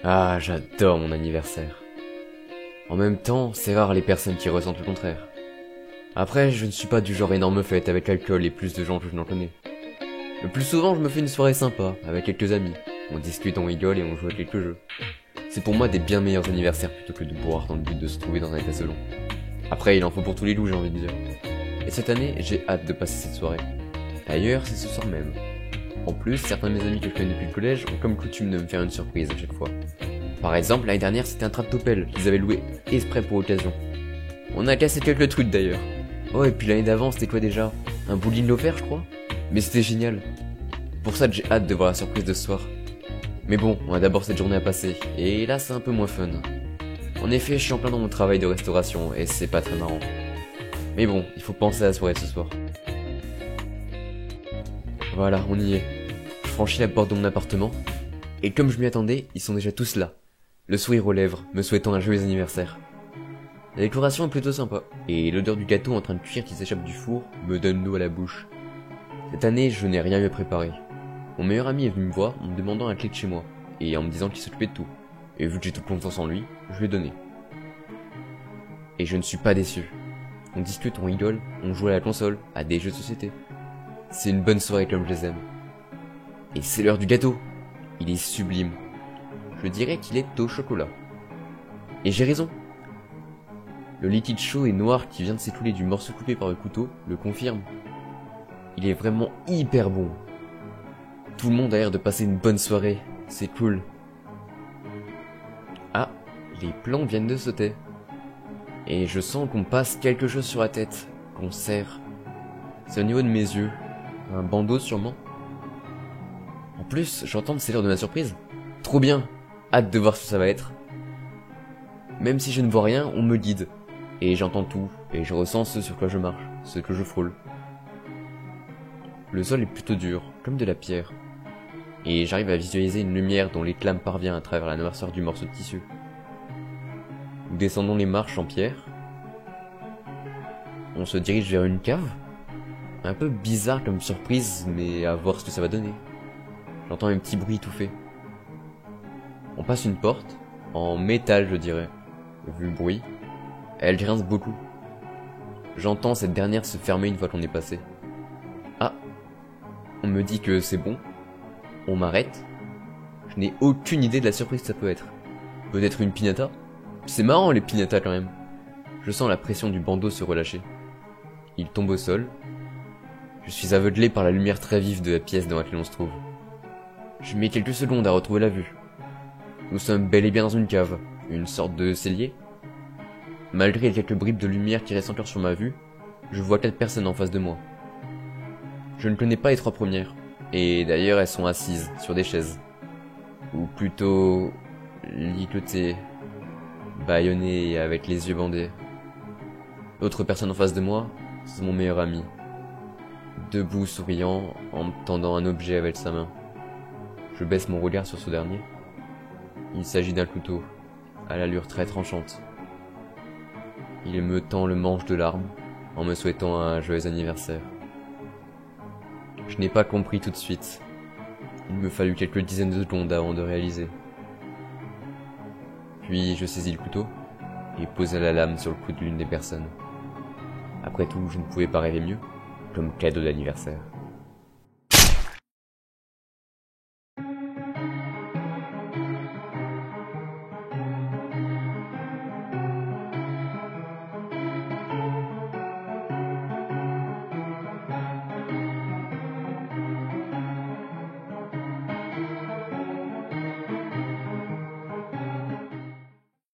Ah, j'adore mon anniversaire. En même temps, c'est rare les personnes qui ressentent le contraire. Après, je ne suis pas du genre énorme fête avec l'alcool et plus de gens que je n'en connais. Le plus souvent, je me fais une soirée sympa, avec quelques amis. On discute, on rigole et on joue à quelques jeux. C'est pour moi des bien meilleurs anniversaires plutôt que de boire dans le but de se trouver dans un état selon. Après, il en faut pour tous les loups, j'ai envie de dire. Et cette année, j'ai hâte de passer cette soirée. D'ailleurs, c'est ce soir même. En plus, certains de mes amis que je connais depuis le collège ont comme coutume de me faire une surprise à chaque fois. Par exemple, l'année dernière, c'était un tractopelle qu'ils avaient loué exprès pour l'occasion. On a cassé quelques trucs d'ailleurs. Oh, et puis l'année d'avant, c'était quoi déjà? Un bowling offert, je crois? Mais c'était génial. Pour ça que j'ai hâte de voir la surprise de ce soir. Mais bon, on a d'abord cette journée à passer, et là c'est un peu moins fun. En effet, je suis en plein dans mon travail de restauration, et c'est pas très marrant. Mais bon, il faut penser à la soirée de ce soir. Voilà, on y est. Je franchis la porte de mon appartement, et comme je m'y attendais, ils sont déjà tous là. Le sourire aux lèvres, me souhaitant un joyeux anniversaire. La décoration est plutôt sympa, et l'odeur du gâteau en train de cuire qui s'échappe du four me donne l'eau à la bouche. Cette année, je n'ai rien eu à préparer. Mon meilleur ami est venu me voir en me demandant la clé de chez moi, et en me disant qu'il s'occupait de tout. Et vu que j'ai toute confiance en lui, je lui ai donné. Et je ne suis pas déçu. On discute, on rigole, on joue à la console, à des jeux de société. C'est une bonne soirée comme je les aime. Et c'est l'heure du gâteau. Il est sublime. Je dirais qu'il est au chocolat. Et j'ai raison. Le liquide chaud et noir qui vient de s'écouler du morceau coupé par le couteau le confirme. Il est vraiment hyper bon. Tout le monde a l'air de passer une bonne soirée. C'est cool. Ah, les plans viennent de sauter. Et je sens qu'on passe quelque chose sur la tête. Qu'on serre. C'est au niveau de mes yeux. Un bandeau sûrement. En plus, j'entends que c'est l'heure de ma surprise. Trop bien. Hâte de voir ce que ça va être. Même si je ne vois rien, on me guide. Et j'entends tout. Et je ressens ce sur quoi je marche. Ce que je frôle. Le sol est plutôt dur, comme de la pierre. Et j'arrive à visualiser une lumière dont l'éclat me parvient à travers la noirceur du morceau de tissu. Nous descendons les marches en pierre. On se dirige vers une cave. Un peu bizarre comme surprise, mais à voir ce que ça va donner. J'entends un petit bruit étouffé. On passe une porte, en métal je dirais. Vu le bruit, elle grince beaucoup. J'entends cette dernière se fermer une fois qu'on est passé. Ah, on me dit que c'est bon. On m'arrête. Je n'ai aucune idée de la surprise que ça peut être. Peut-être une piñata? C'est marrant les piñatas quand même. Je sens la pression du bandeau se relâcher. Il tombe au sol. Je suis aveuglé par la lumière très vive de la pièce dans laquelle on se trouve. Je mets quelques secondes à retrouver la vue. Nous sommes bel et bien dans une cave, une sorte de cellier. Malgré les quelques bribes de lumière qui restent encore sur ma vue, je vois 4 personnes en face de moi. Je ne connais pas les 3 premières, et d'ailleurs elles sont assises sur des chaises. Ou plutôt ligotées, bâillonnées et avec les yeux bandés. L'autre personne en face de moi, c'est mon meilleur ami. Debout souriant, en me tendant un objet avec sa main. Je baisse mon regard sur ce dernier. Il s'agit d'un couteau, à l'allure très tranchante. Il me tend le manche de l'arme, en me souhaitant un joyeux anniversaire. Je n'ai pas compris tout de suite. Il me fallut quelques dizaines de secondes avant de réaliser. Puis je saisis le couteau, et posai la lame sur le cou de l'une des personnes. Après tout, je ne pouvais pas rêver mieux, comme cadeau d'anniversaire.